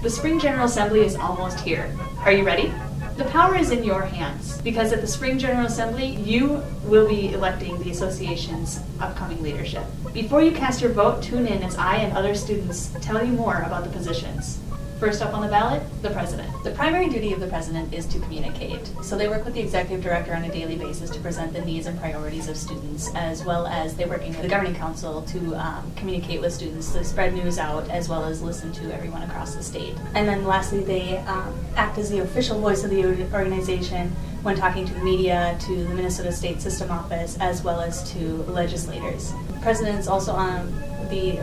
The Spring General Assembly is almost here. Are you ready? The power is in your hands, because at the Spring General Assembly, you will be electing the association's upcoming leadership. Before you cast your vote, tune in as I and other students tell you more about the positions. First up on the ballot, the president. The primary duty of the president is to communicate. So they work with the executive director on a daily basis to present the needs and priorities of students, as well as they work with the governing council to communicate with students, to spread news out, as well as listen to everyone across the state. And then lastly, they act as the official voice of the organization when talking to the media, to the Minnesota State System Office, as well as to legislators. The president is also on the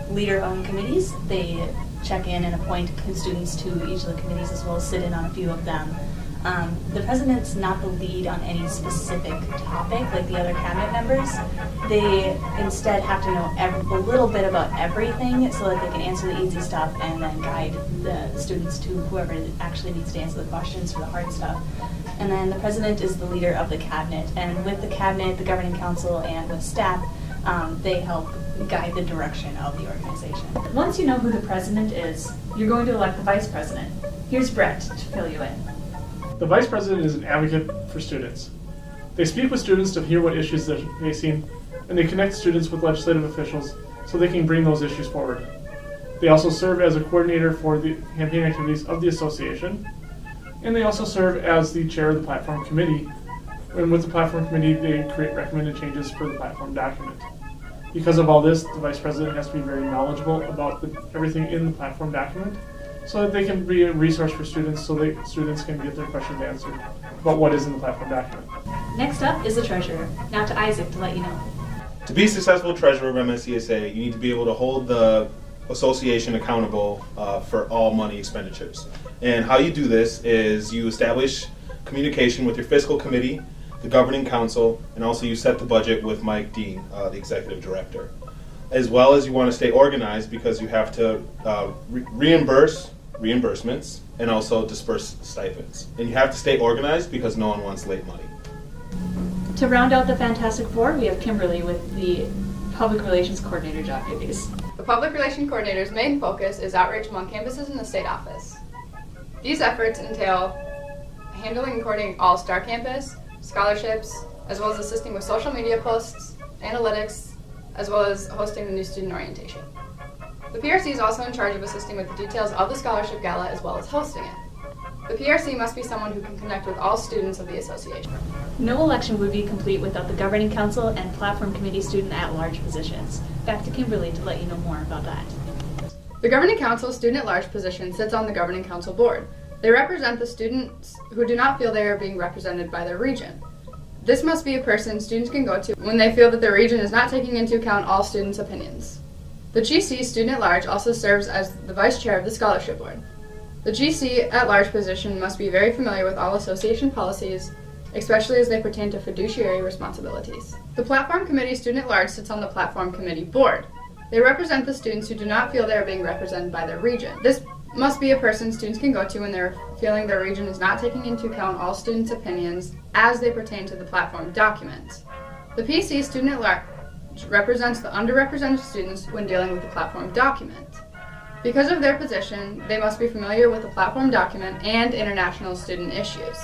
leader-owned committees. They check in and appoint students to each of the committees, as well as sit in on a few of them. The president's not the lead on any specific topic like the other cabinet members. They instead have to know a little bit about everything so that they can answer the easy stuff and then guide the students to whoever actually needs to answer the questions for the hard stuff. And then the president is the leader of the cabinet, and with the cabinet, the governing council, and with staff, they help guide the direction of the organization. Once you know who the president is, you're going to elect the vice president. Here's Brett to fill you in. The vice president is an advocate for students. They speak with students to hear what issues they're facing, and they connect students with legislative officials so they can bring those issues forward. They also serve as a coordinator for the campaign activities of the association, and they also serve as the chair of the platform committee. And with the platform committee, they create recommended changes for the platform document. Because of all this, the vice president has to be very knowledgeable about everything in the platform document so that they can be a resource for students so that students can get their questions answered about what is in the platform document. Next up is the treasurer. Now to Isaac to let you know. To be a successful treasurer of MSCSA, you need to be able to hold the association accountable for all money expenditures. And how you do this is you establish communication with your fiscal committee, the governing council, and also you set the budget with Mike Dean, the executive director. As well as you want to stay organized because you have to reimburse reimbursements and also disperse stipends. And you have to stay organized because no one wants late money. To round out the Fantastic Four, we have Kimberly with the Public Relations Coordinator job duties. The Public Relations Coordinator's main focus is outreach among campuses in the state office. These efforts entail handling and coordinating all Star Campus, scholarships, as well as assisting with social media posts, analytics, as well as hosting the new student orientation. The PRC is also in charge of assisting with the details of the scholarship gala as well as hosting it. The PRC must be someone who can connect with all students of the association. No election would be complete without the governing council and platform committee student at-large positions. Back to Kimberly to let you know more about that. The governing council student at-large position sits on the governing council board. They represent the students who do not feel they are being represented by their region. This must be a person students can go to when they feel that their region is not taking into account all students' opinions. The GC student at large also serves as the vice chair of the scholarship board. The GC at large position must be very familiar with all association policies, especially as they pertain to fiduciary responsibilities. The platform committee student at large sits on the platform committee board. They represent the students who do not feel they are being represented by their region. This must be a person students can go to when they're feeling their region is not taking into account all students' opinions as they pertain to the platform document. The PC student at large represents the underrepresented students when dealing with the platform document. Because of their position, they must be familiar with the platform document and international student issues.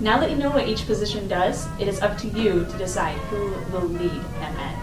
Now that you know what each position does, it is up to you to decide who will lead MN.